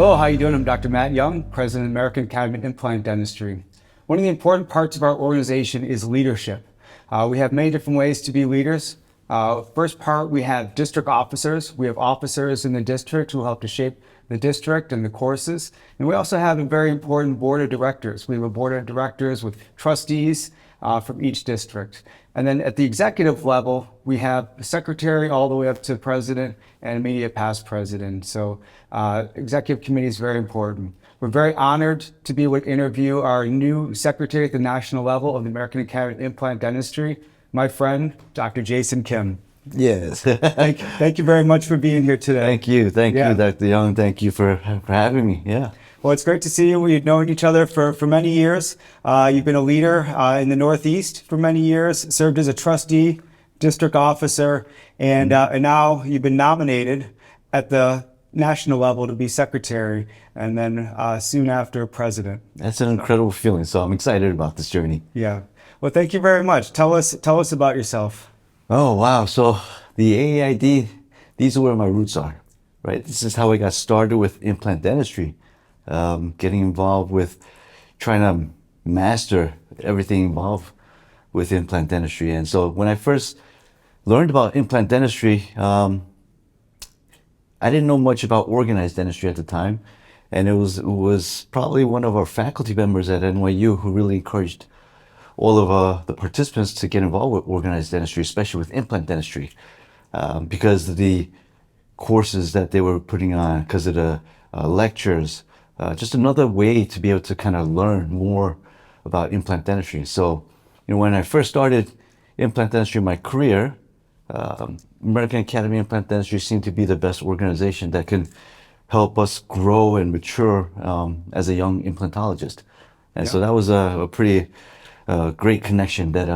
Hello, how you doing? I'm Dr. Matt Young, President of the American Academy of Implant Dentistry. One of the important parts of our organization is leadership. We have many different ways to be leaders. First part, we have district officers. We have officers in the district who help to shape the district and the courses. And we also have a very important board of directors. We have a board of directors with trustees from each district. And then at the executive level, we have a secretary all the way up to president and immediate past president. So executive committee is very important. We're very honored to be able to interview our new secretary at the national level of the American Academy of Implant Dentistry, my friend, Dr. Jason Kim. Yes. Thank you very much for being here today. Thank you, Dr. Young. Thank you for having me. Yeah. Well, it's great to see you. We've known each other for many years. You've been a leader in the Northeast for many years, served as a trustee, district officer, and now you've been nominated at the national level to be secretary, and then soon after president. That's an incredible feeling. So I'm excited about this journey. Yeah. Well, thank you very much. Tell us about yourself. Oh, wow. So the AAID, these are where my roots are, right? This is how I got started with implant dentistry. Getting involved with trying to master everything involved with implant dentistry. And so when I first learned about implant dentistry, I didn't know much about organized dentistry at the time. And it was probably one of our faculty members at NYU who really encouraged all of the participants to get involved with organized dentistry, especially with implant dentistry, because of the courses that they were putting on, because of the lectures. Just another way to be able to kind of learn more about implant dentistry. So, when I first started implant dentistry in my career, American Academy of Implant Dentistry seemed to be the best organization that can help us grow and mature as a young implantologist. And so that was a pretty great connection that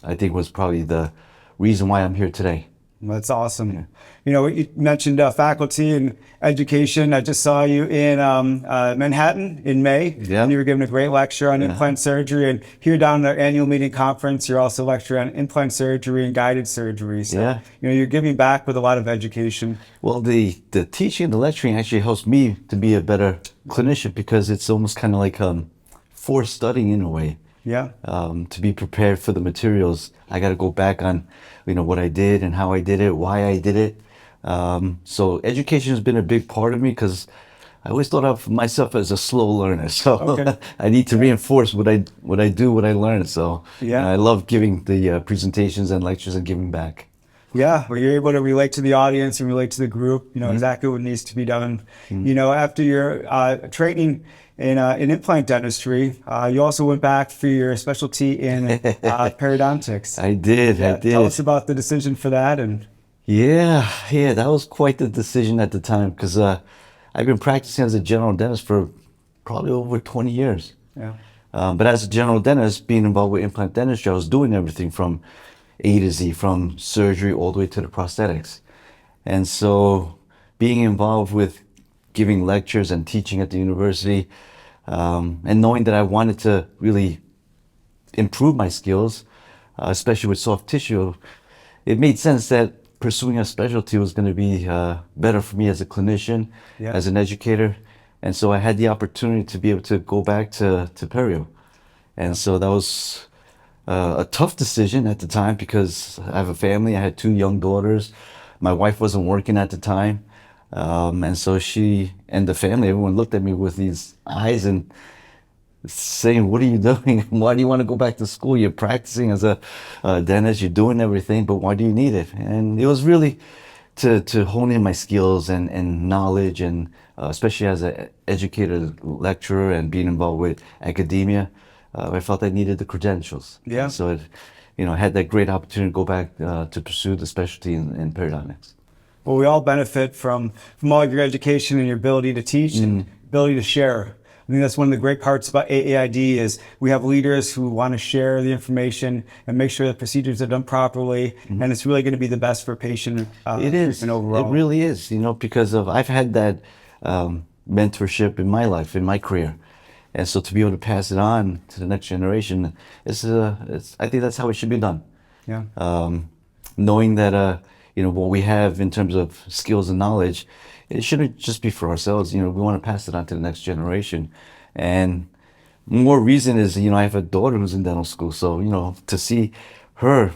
I think was probably the reason why I'm here today. That's awesome. Yeah. You mentioned faculty and education. I just saw you in Manhattan in May. Yeah. And you were giving a great lecture on implant surgery. And here down at the annual meeting conference, you're also lecturing on implant surgery and guided surgery. So, you're giving back with a lot of education. Well, the teaching and the lecturing actually helps me to be a better clinician because it's almost kind of like forced studying in a way. Yeah. To be prepared for the materials, I got to go back on, what I did and how I did it, why I did it. So education has been a big part of me because I always thought of myself as a slow learner. So I need to reinforce what I learned. So I love giving the presentations and lectures and giving back. Yeah, well, you're able to relate to the audience and relate to the group, exactly what needs to be done. After your training in implant dentistry, you also went back for your specialty in periodontics. I did. Tell us about the decision for that. And Yeah, that was quite the decision at the time because I've been practicing as a general dentist for probably over 20 years. Yeah. But as a general dentist, being involved with implant dentistry, I was doing everything from A to Z, from surgery all the way to the prosthetics. And so being involved with giving lectures and teaching at the university, and knowing that I wanted to really improve my skills, especially with soft tissue, it made sense that pursuing a specialty was going to be better for me as a clinician, as an educator. And so I had the opportunity to be able to go back to perio. And so that was a tough decision at the time because I have a family. I had 2 young daughters. My wife wasn't working at the time. And so she and the family, everyone looked at me with these eyes and saying, "What are you doing? Why do you want to go back to school? You're practicing as a dentist, you're doing everything, but why do you need it?" And it was really to hone in my skills and knowledge, and especially as an educator, lecturer, and being involved with academia, I felt I needed the credentials. Yeah. So I had that great opportunity to go back to pursue the specialty in periodontics. Well, we all benefit from all your education and your ability to teach and ability to share. I think that's one of the great parts about AAID is we have leaders who want to share the information and make sure that procedures are done properly, and it's really going to be the best for patient. It is. Overall. It really is. because I've had that mentorship in my life, in my career, and so to be able to pass it on to the next generation, I think that's how it should be done. Yeah. Knowing that what we have in terms of skills and knowledge, it shouldn't just be for ourselves. We want to pass it on to the next generation. And more reason is, I have a daughter who's in dental school. So, to see her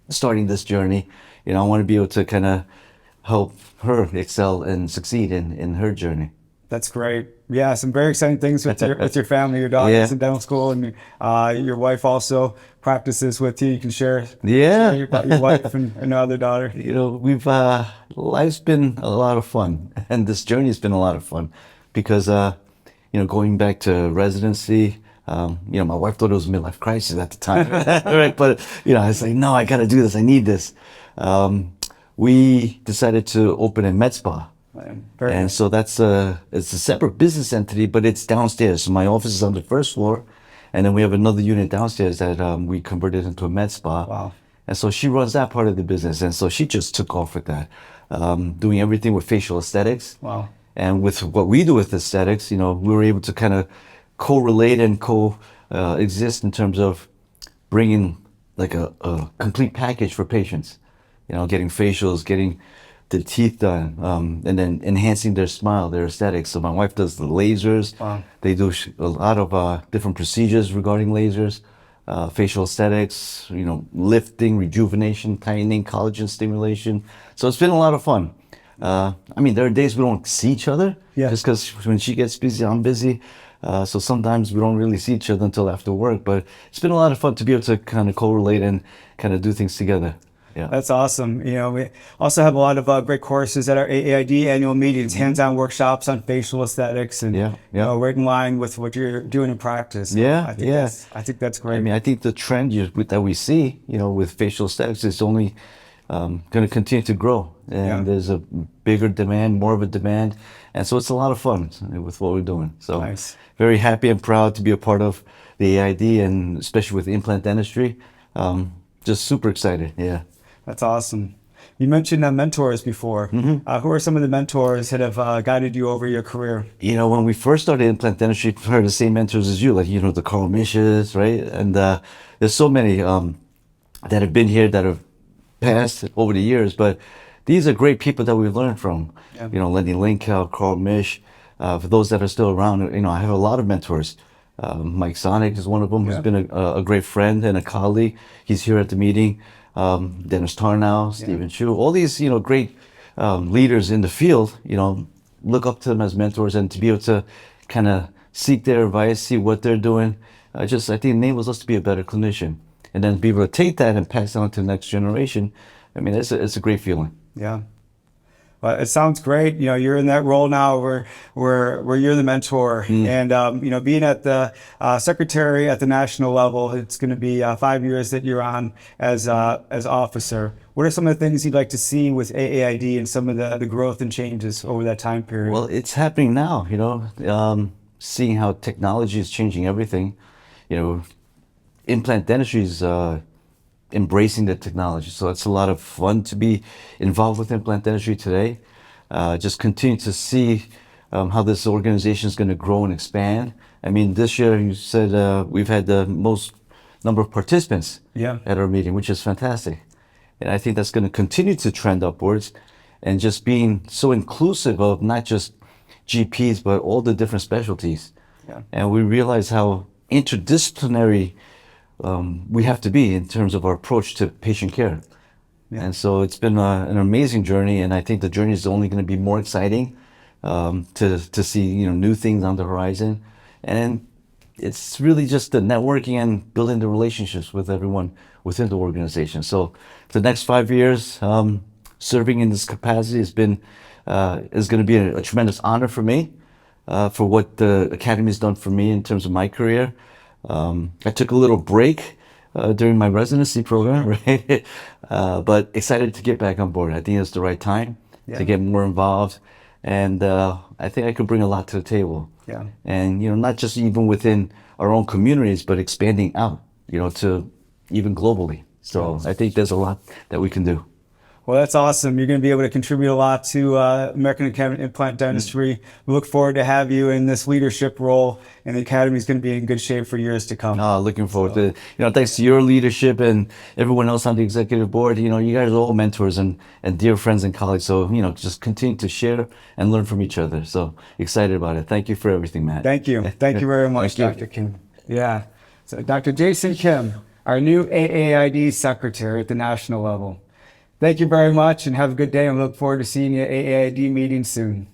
starting this journey, I want to be able to kind of help her excel and succeed in her journey. That's great. Yeah, some very exciting things with your family. Your daughter's in dental school, and your wife also practices with you. You can share, share about your wife and other daughter. We've life's been a lot of fun, and this journey's been a lot of fun because going back to residency. My wife thought it was a midlife crisis at the time, right? But I was like, no, I got to do this. I need this. We decided to open a med spa. And so it's a separate business entity, but it's downstairs. So my office is on the first floor, and then we have another unit downstairs that we converted into a med spa. Wow. And so she runs that part of the business. And so she just took off with that, doing everything with facial aesthetics. Wow. And with what we do with aesthetics, we were able to kind of correlate and exist in terms of bringing like a complete package for patients, getting facials, getting the teeth done, and then enhancing their smile, their aesthetics. So my wife does the lasers. Wow. They do a lot of different procedures regarding lasers, facial aesthetics, lifting, rejuvenation, tightening, collagen stimulation. So it's been a lot of fun. There are days we don't see each other just because when she gets busy, I'm busy. So sometimes we don't really see each other until after work, but it's been a lot of fun to be able to kind of correlate and kind of do things together. Yeah. That's awesome. We also have a lot of great courses at our AAID annual meetings, hands-on workshops on facial aesthetics, and right in line with what you're doing in practice. I think that's great. I think the trend that we see, with facial aesthetics is only going to continue to grow, and there's a bigger demand, more of a demand, and so it's a lot of fun with what we're doing. So nice. Very happy and proud to be a part of the AAID, and especially with implant dentistry. Just super excited. Yeah. That's awesome. You mentioned mentors before. Who are some of the mentors that have guided you over your career? When we first started implant dentistry, we heard the same mentors as you, like, the Carl Misches, right? And there's so many that have been here that have passed over the years, but these are great people that we've learned from. Lenny Linkow, Carl Misch. For those that are still around, I have a lot of mentors. Mike Sonic is one of them, who's been a great friend and a colleague. He's here at the meeting. Dennis Tarnow, Stephen Chu, all these, great leaders in the field, look up to them as mentors, and to be able to kind of seek their advice, see what they're doing, I think enables us to be a better clinician. And then be able to take that and pass it on to the next generation. It's a great feeling. Yeah. Well, it sounds great. You're in that role now where you're the mentor, and being at the secretary at the national level, it's going to be 5 years that you're on as officer. What are some of the things you'd like to see with AAID and some of the growth and changes over that time period? Well, it's happening now. Seeing how technology is changing everything. Implant dentistry is embracing the technology. So it's a lot of fun to be involved with implant dentistry today. Just continue to see how this organization is going to grow and expand. This year you said we've had the most number of participants at our meeting, which is fantastic. And I think that's going to continue to trend upwards, and just being so inclusive of not just GPs, but all the different specialties. And we realize how interdisciplinary we have to be in terms of our approach to patient care. And so it's been an amazing journey, and I think the journey is only going to be more exciting to see new things on the horizon. And it's really just the networking and building the relationships with everyone within the organization. So the next 5 years, serving in this capacity is going to be a tremendous honor for me, for what the Academy has done for me in terms of my career. I took a little break during my residency program, right? But excited to get back on board. I think it's the right time to get more involved, and I think I could bring a lot to the table. And not just even within our own communities, but expanding out, to even globally. So I think there's a lot that we can do. Well, that's awesome. You're going to be able to contribute a lot to American Academy of Implant Dentistry. We look forward to have you in this leadership role, and the Academy is going to be in good shape for years to come. Looking forward to it. Thanks to your leadership and everyone else on the executive board. You guys are all mentors and dear friends and colleagues. So, just continue to share and learn from each other. So excited about it. Thank you for everything, Matt. Thank you. Thank you very much, Thank Dr. Kim. Yeah. So Dr. Jason Kim, our new AAID secretary at the national level. Thank you very much and have a good day, and look forward to seeing you at AAID meeting soon.